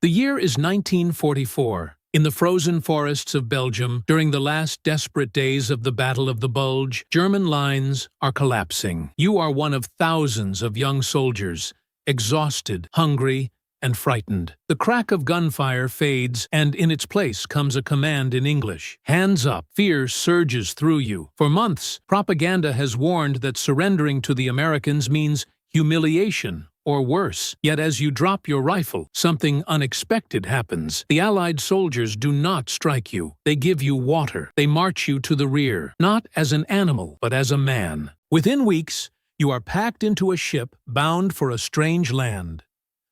The year is 1944. In the frozen forests of Belgium, during the last desperate days of the Battle of the Bulge, German lines are collapsing. You are one of thousands of young soldiers, exhausted, hungry, and frightened. The crack of gunfire fades, and in its place comes a command in English. Hands up. Fear surges through you. For months, propaganda has warned that surrendering to the Americans means humiliation, or worse. Yet as you drop your rifle, something unexpected happens. The Allied soldiers do not strike you. They give you water. They march you to the rear, not as an animal, but as a man. Within weeks, you are packed into a ship bound for a strange land.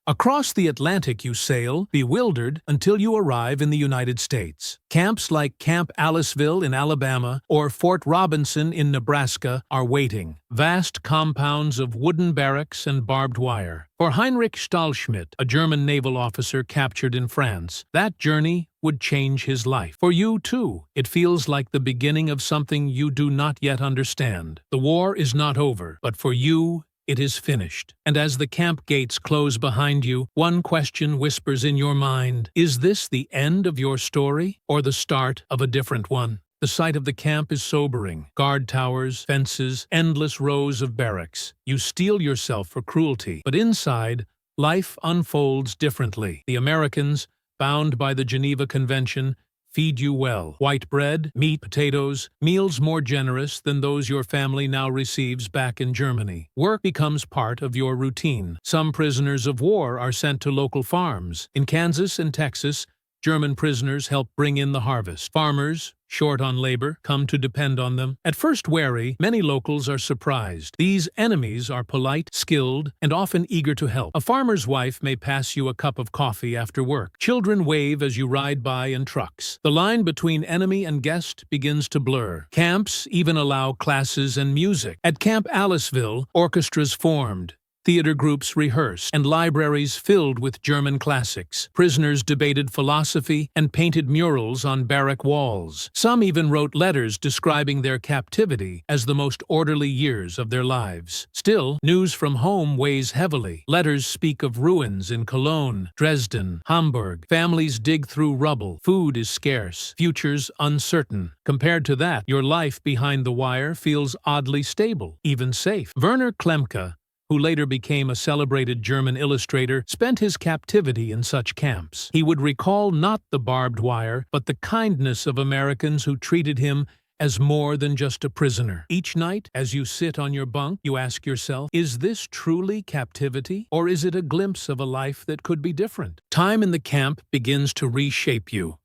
Across the Atlantic you sail, bewildered, until you arrive in the United States. Camps like Camp Aliceville in Alabama or Fort Robinson in Nebraska are waiting. Vast compounds of wooden barracks and barbed wire. For Heinrich Stahlschmidt, a German naval officer captured in France, that journey would change his life. For you, too, it feels like the beginning of something you do not yet understand. The war is not over, but for you, it is finished. And as the camp gates close behind you, one question whispers in your mind: is this the end of your story, or the start of a different one? The sight of the camp is sobering. Guard towers, fences, endless rows of barracks. You steel yourself for cruelty, but inside, life unfolds differently. The Americans, bound by the Geneva Convention, feed you well. White bread, meat, potatoes, meals more generous than those your family now receives back in Germany. Work becomes part of your routine. Some prisoners of war are sent to local farms. In Kansas and Texas, German prisoners help bring in the harvest. Farmers, short on labor, come to depend on them. At first wary, many locals are surprised. These enemies are polite, skilled, and often eager to help. A farmer's wife may pass you a cup of coffee after work. Children wave as you ride by in trucks. The line between enemy and guest begins to blur. Camps even allow classes and music. At Camp Aliceville, orchestras formed. Theater groups rehearsed, and libraries filled with German classics. Prisoners debated philosophy and painted murals on barrack walls. Some even wrote letters describing their captivity as the most orderly years of their lives. Still, news from home weighs heavily. Letters speak of ruins in Cologne, Dresden, Hamburg. Families dig through rubble. Food is scarce. Futures uncertain. Compared to that, your life behind the wire feels oddly stable, even safe. Werner Klemke, who later became a celebrated German illustrator, spent his captivity in such camps. He would recall not the barbed wire, but the kindness of Americans who treated him as more than just a prisoner. Each night, as you sit on your bunk, you ask yourself, is this truly captivity, or is it a glimpse of a life that could be different? Time in the camp begins to reshape you.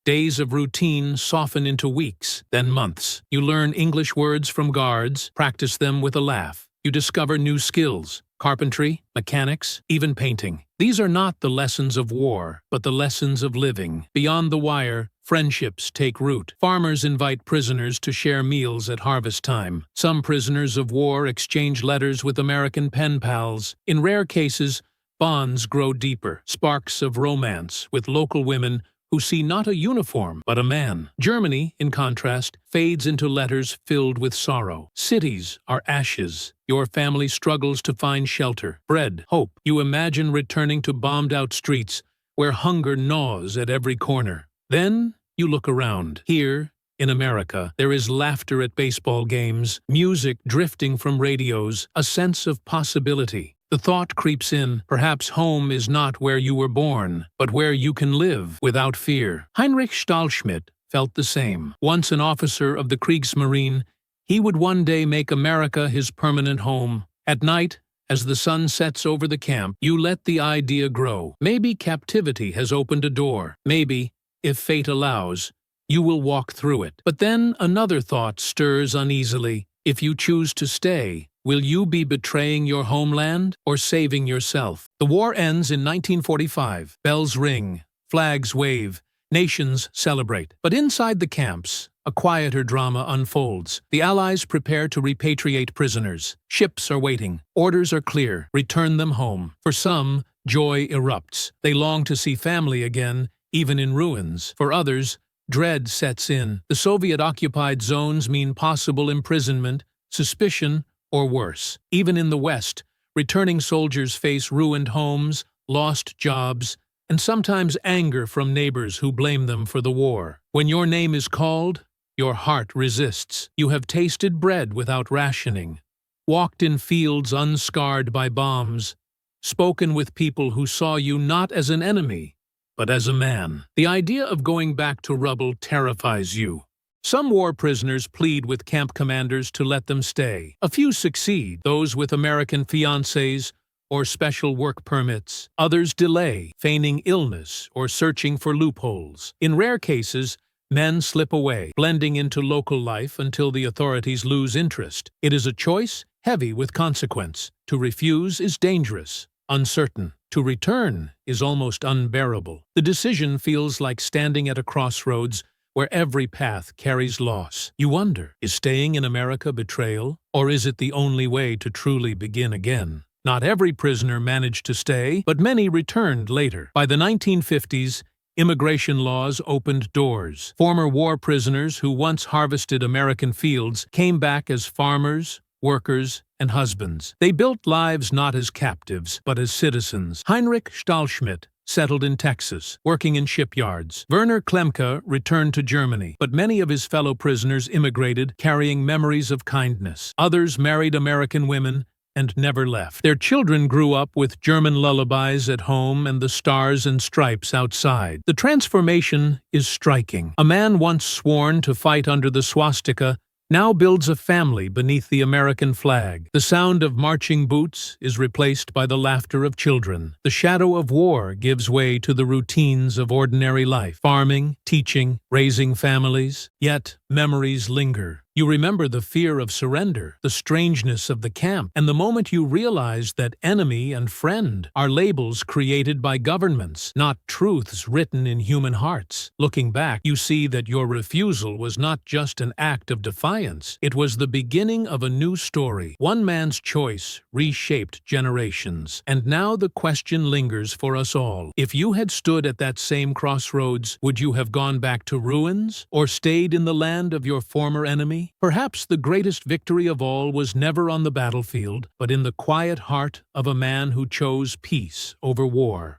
Days of routine soften into weeks, then months. You learn English words from guards, practice them with a laugh. You discover new skills: carpentry, mechanics, even painting. These are not the lessons of war, but the lessons of living. Beyond the wire, friendships take root. Farmers invite prisoners to share meals at harvest time. Some prisoners of war exchange letters with American pen pals. In rare cases, bonds grow deeper. Sparks of romance with local women who see not a uniform, but a man. Germany, in contrast, fades into letters filled with sorrow. Cities are ashes. Your family struggles to find shelter, bread, hope. You imagine returning to bombed-out streets where hunger gnaws at every corner. Then you look around. Here, in America, there is laughter at baseball games, music drifting from radios, a sense of possibility. The thought creeps in, perhaps home is not where you were born, but where you can live without fear. Heinrich Stahlschmidt felt the same. Once an officer of the Kriegsmarine, he would one day make America his permanent home. At night, as the sun sets over the camp, you let the idea grow. Maybe captivity has opened a door. Maybe, if fate allows, you will walk through it. But then another thought stirs uneasily. If you choose to stay, will you be betraying your homeland or saving yourself? The war ends in 1945. Bells ring, flags wave, nations celebrate. But inside the camps, a quieter drama unfolds. The Allies prepare to repatriate prisoners. Ships are waiting. Orders are clear. Return them home. For some, joy erupts. They long to see family again, even in ruins. For others, dread sets in. The Soviet-occupied zones mean possible imprisonment, suspicion, or worse. Even in the West, returning soldiers face ruined homes, lost jobs, and sometimes anger from neighbors who blame them for the war. When your name is called, your heart resists. You have tasted bread without rationing, walked in fields unscarred by bombs, spoken with people who saw you not as an enemy, but as a man. The idea of going back to rubble terrifies you. Some war prisoners plead with camp commanders to let them stay. A few succeed, those with American fiancés or special work permits. Others delay, feigning illness or searching for loopholes. In rare cases, men slip away, blending into local life until the authorities lose interest. It is a choice heavy with consequence. To refuse is dangerous, uncertain. To return is almost unbearable. The decision feels like standing at a crossroads where every path carries loss. You wonder, is staying in America betrayal, or is it the only way to truly begin again? Not every prisoner managed to stay, but many returned later. By the 1950s, immigration laws opened doors. Former war prisoners who once harvested American fields came back as farmers, workers, and husbands. They built lives not as captives, but as citizens. Heinrich Stahlschmidt settled in Texas, working in shipyards. Werner Klemke returned to Germany, but many of his fellow prisoners immigrated, carrying memories of kindness. Others married American women and never left. Their children grew up with German lullabies at home and the stars and stripes outside. The transformation is striking. A man once sworn to fight under the swastika now builds a family beneath the American flag. The sound of marching boots is replaced by the laughter of children. The shadow of war gives way to the routines of ordinary life, farming, teaching, raising families. Yet, memories linger. You remember the fear of surrender, the strangeness of the camp, and the moment you realize that enemy and friend are labels created by governments, not truths written in human hearts. Looking back, you see that your refusal was not just an act of defiance. It was the beginning of a new story. One man's choice reshaped generations. And now the question lingers for us all. If you had stood at that same crossroads, would you have gone back to ruins or stayed in the land of your former enemy? Perhaps the greatest victory of all was never on the battlefield, but in the quiet heart of a man who chose peace over war.